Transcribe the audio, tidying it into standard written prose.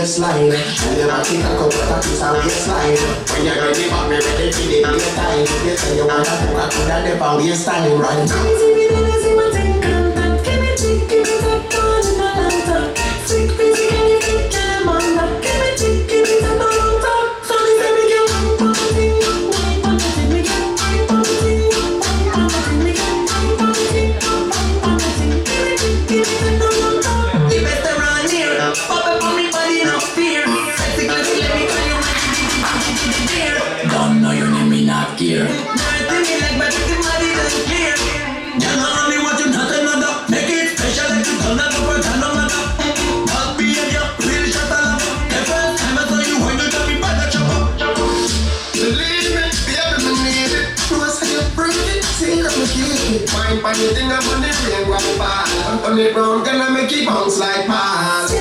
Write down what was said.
baseline. And you might think I could put a piece of baseline. When you're ready for me, ready for the daytime. You say you want a book, I could have never waste time right now. Don't know your name, me not care. Fine, funny thing I'm on the rain, walk past. On the ground, gonna make it bounce like past.